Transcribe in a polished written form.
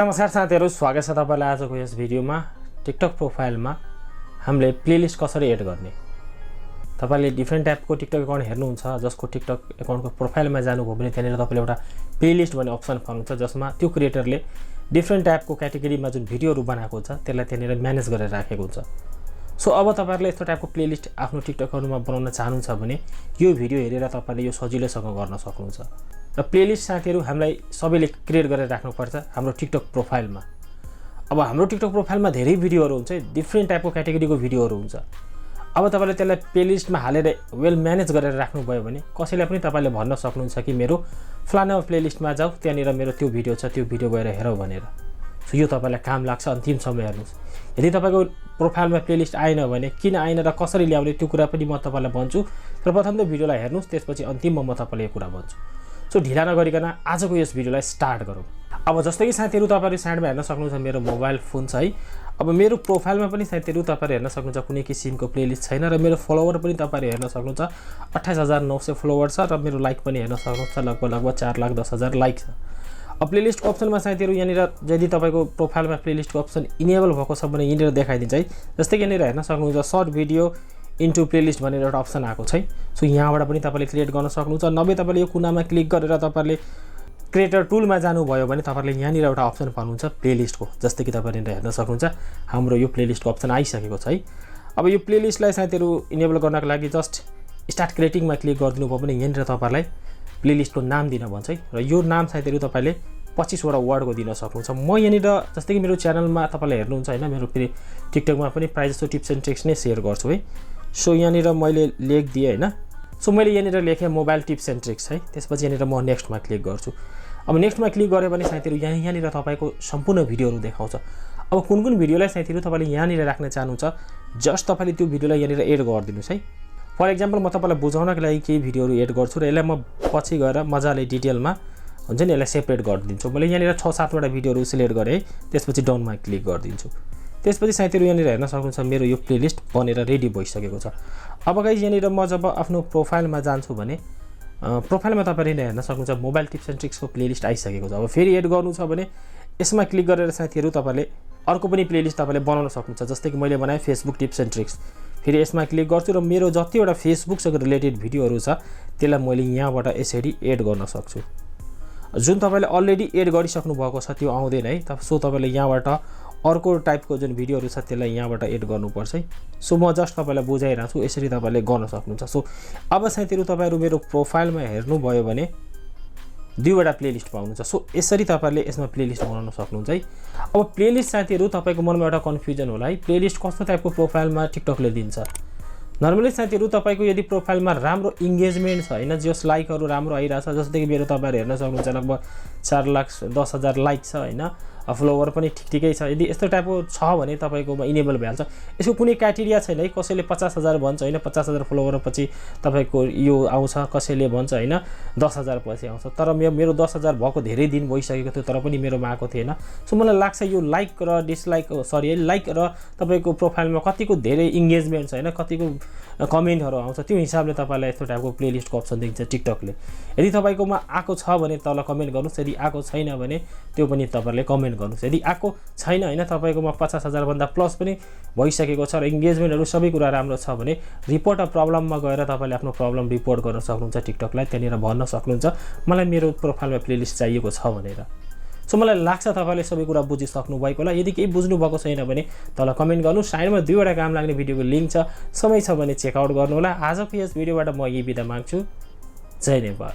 नमस्कार साथीहरु, स्वागत छ तपाईलाई आजको यस भिडियोमा। टिकटक प्रोफाइलमा हामीले प्लेलिस्ट कसरी एड गर्ने। तपाईले डिफरेन्ट टाइपको टिकटक अकाउन्ट हेर्नुहुन्छ, जसको टिकटक अकाउन्टको प्रोफाइलमा जानुभयो भने त्यहाँनिर तपाईले एउटा प्लेलिस्ट भन्ने अप्सन पाउनुहुन्छ, जसमा त्यो क्रिएटरले डिफरेन्ट टाइपको क्याटेगोरीमा जुन भिडियोहरु बनाएको हुन्छ त्यसलाई त्यहाँनिर म्यानेज गरेर राखेको हुन्छ। सो अब तपाईहरुले यस्तो टाइपको प्लेलिस्ट आफ्नो टिकटक अकाउन्टमा बनाउन चाहनुहुन्छ भने यो भिडियो हेरेर तपाईले यो सजिलैसँग गर्न सक्नुहुन्छ। र प्लेलिस्ट साथीहरु हामीलाई सबैले क्रिएट गरेर राख्नुपर्छ हाम्रो टिकटक प्रोफाइलमा। अब हाम्रो टिकटक प्रोफाइलमा धेरै भिडियोहरु हुन्छ, डिफरेन्ट टाइपको क्याटेगोरीको भिडियोहरु हुन्छ। अब तपाईले त्यसलाई प्लेलिस्टमा हालेर वेल म्यानेज गरेर राख्नुभयो भने कसैलाई पनि तपाईले भन्न सक्नुहुन्छ कि मेरो फलाना प्लेलिस्टमा जाऊ, त्यहाँनिर मेरो त्यो भिडियो छ, त्यो भिडियो गएर हेरौ भनेर। सो यो तपाईलाई काम लाग्छ, अन्तिम समय हेर्नुस्। यदि तपाईको प्रोफाइलमा प्लेलिस्ट आएन भने किन आएन र कसरी ल्याउने त्यो कुरा पनि म तपाईलाई भन्छु। तर प्रथम त भिडियोलाई हेर्नुस्, त्यसपछि अन्तिममा म तपाईलाई यो कुरा भन्छु। सो ढिला नगरिकन आजको यस भिडियोलाई स्टार्ट गरौँ। अब जस्तै कि साथीहरु तपाईहरु साइडमा हेर्न सक्नुहुन्छ मेरो मोबाइल फोन छ है। अब मेरो प्रोफाइलमा पनि साथीहरु तपाईहरु हेर्न सक्नुहुन्छ कुनै किसिमको प्लेलिस्ट छैन र मेरो फलोवर पनि तपाईहरु हेर्न सक्नुहुन्छ 28900 फलोवर छ र मेरो लाइक पनि हेर्न सक्नुहुन्छ लगभग 4,10,000 लाइक छ। अब प्लेलिस्टको अप्सनमा साथीहरु यहाँनिर यदि तपाईको प्रोफाइलमा प्लेलिस्टको अप्सन इनेबल भएको छ भने यहाँनिर देखाइदिन्छ है। जस्तै कि यहाँनिर हेर्न सक्नुहुन्छ सर्ट भिडियो इन्टु प्लेलिस्ट भनेर एउटा अप्सन आएको छ है। सो यहाँबाट पनि तपाईले क्रिएट गर्न सक्नुहुन्छ। नभए तपाईले यो कुनामा क्लिक गरेर तपाईले क्रिएटर टुलमा जानुभयो भने तपाईले यहाँनिर एउटा अप्सन पाउनुहुन्छ प्लेलिस्टको। जस्तै कि तपाईले हेर्न सक्नुहुन्छ हाम्रो यो प्लेलिस्टको अप्सन आइसकेको छ है। अब यो प्लेलिस्टलाई साथीहरु इनेबल गर्नको लागि जस्ट स्टार्ट क्रिएटिङमा क्लिक गरिदिनु भयो भने यहाँनिर तपाईलाई प्लेलिस्टको नाम दिन भन्छ है। र यो नाम साथीहरु तपाईले 25 वटा वर्डको दिन सक्नुहुन्छ। म यहाँनिर जस्तै कि मेरो च्यानलमा तपाईले हेर्नुहुन्छ हैन, मेरो टिकटकमा पनि प्राय जस्तो टिप्स एन्ड ट्रिक्स नै शेयर गर्छु है। सो यहाँनिर मैले लेख दिए हैन। सो मैले यहाँनिर लेखे मोबाइल टिप्स एन्ड ट्रिक्स है। त्यसपछि यहाँनिर म नेक्स्टमा क्लिक गर्छु। अब नेक्स्टमा क्लिक गरे भने साथीहरु यहाँनिर तपाईको सम्पूर्ण भिडियोहरु देखाउँछ। अब कुन भिडियोलाई साथीहरु तपाईले यहाँनिर राख्न चाहनुहुन्छ, जस्ट तपाईले त्यो भिडियोलाई यहाँनिर एड गरिदिनुस् है। फर एक्जाम्पल म तपाईलाई बुझाउनको लागि केही भिडियोहरु एड गर्छु र यसलाई म पछि गएर मजाले डिटेलमा हुन्छ नि यसलाई सेपरेट गरिदिन्छु। मैले यहाँनिर 6-7 वटा भिडियोहरु सिलेक्ट गरे, त्यसपछि डाउनमा क्लिक गरिदिन्छु। त्यसपछि साथीहरु यहाँनिर हेर्न सक्नुहुन्छ मेरो यो प्लेलिस्ट बनेर रेडी भइसकेको छ। अब गाइस यहाँनिर म जब आफ्नो प्रोफाइलमा जान्छु भने प्रोफाइलमा तपाईले हेर्न सक्नुहुन्छ मोबाइल टिप्स एन्ड ट्रिक्सको प्लेलिस्ट आइसकेको छ। अब फेरि एड गर्नु छ भने यसमा क्लिक गरेर साथीहरु तपाईले अर्को पनि प्लेलिस्ट तपाईले बनाउन सक्नुहुन्छ। जस्तै कि मैले बनाए फेसबुक टिप्स एन्ड ट्रिक्स। फेरि यसमा क्लिक गर्छु र मेरो जतिवटा फेसबुकसँग रिलेटेड भिडियोहरु छ त्यसलाई मैले यहाँबाट यसरी एड गर्न सक्छु। जुन तपाईले अलरेडी एड गरिसक्नु भएको छ त्यो आउँदैन है। सो तपाईले यहाँबाट अर्को टाइपको जुन भिडियोहरु छ त्यसलाई यहाँबाट एड गर्नुपर्छ है। सो म जस्ट तपाईलाई बुझाइरहेको छु, यसरी तपाईले गर्न सक्नुहुन्छ। सो अब साथीहरु तपाईहरु मेरो प्रोफाइलमा हेर्नु भयो भने 2 वटा प्लेलिस्ट पाउनुहुन्छ। सो यसरी तपाईले यसमा प्लेलिस्ट बनाउन सक्नुहुन्छ है। अब प्लेलिस्ट साथीहरु तपाईको मनमा एउटा कन्फ्युजन होला है, प्लेलिस्ट कस्तो टाइपको प्रोफाइलमा टिकटकले दिन्छ। नर्मली साथीहरु तपाईको यदि प्रोफाइलमा राम्रो इंगेजमेन्ट छ हैन, जस लाइकहरु राम्रो आइराछ, जस्तै कि मेरो तपाईहरु हेर्न सक्नुहुन्छ लगभग 4,10,000 लाइक छ हैन, फलोवर पनि ठिकै छ। यदि यस्तो टाइपको छ भने तपाईकोमा इनेबल भइहाल्छ। यसको कुनै क्राइटेरिया छैन है। कसैले 50,000 भन्छ हैन, 50,000 फलोवर पछि तपाईको यो आउँछ, कसैले भन्छ हैन 10,000 पछि आउँछ। तर मेरो 10,000 भएको धेरै दिन भइसकेको थियो तर पनि मेरोमा आएको थिएन। सो मलाई लाग्छ यो लाइक र डिसलाइक लाइक र तपाईको प्रोफाइलमा कतिको धेरै इंगेजमेन्ट छ हैन, कतिको कमेन्टहरु आउँछ, त्यो हिसाबले तपाईलाई यस्तो टाइपको प्लेलिस्टको अप्सन दिन्छ टिकटकले। यदि तपाईकोमा आएको छ भने तल कमेन्ट गर्नुस्, यदि आएको छैन भने त्यो पनि तपाईले कमेन्ट गर्नुस्। यदि आएको छैन हैन, तपाईकोमा 50,000 भन्दा प्लस पनि भइसकेको छ र इंगेजमेन्टहरु सबै कुरा राम्रो छ भने रिपोर्ट अ प्रब्लममा गएर तपाईले आफ्नो प्रब्लम रिपोर्ट गर्न सक्नुहुन्छ टिकटकलाई। त्यहाँनिर भन्न सक्नुहुन्छ मलाई मेरो प्रोफाइलमा प्लेलिस्ट चाहिएको छ भनेर। सो मलाई लाग्छ तपाईले सबै कुरा बुझिसक्नु भएको होला। यदि केही बुझ्नु भएको छैन भने तल कमेन्ट गर्नु। साइडमा 2 वटा काम लाग्ने भिडियोको लिंक छ, समय छ भने चेक आउट गर्नु होला। आजको यस भिडियोबाट म यही बिदा माग्छु। जय नेपाल।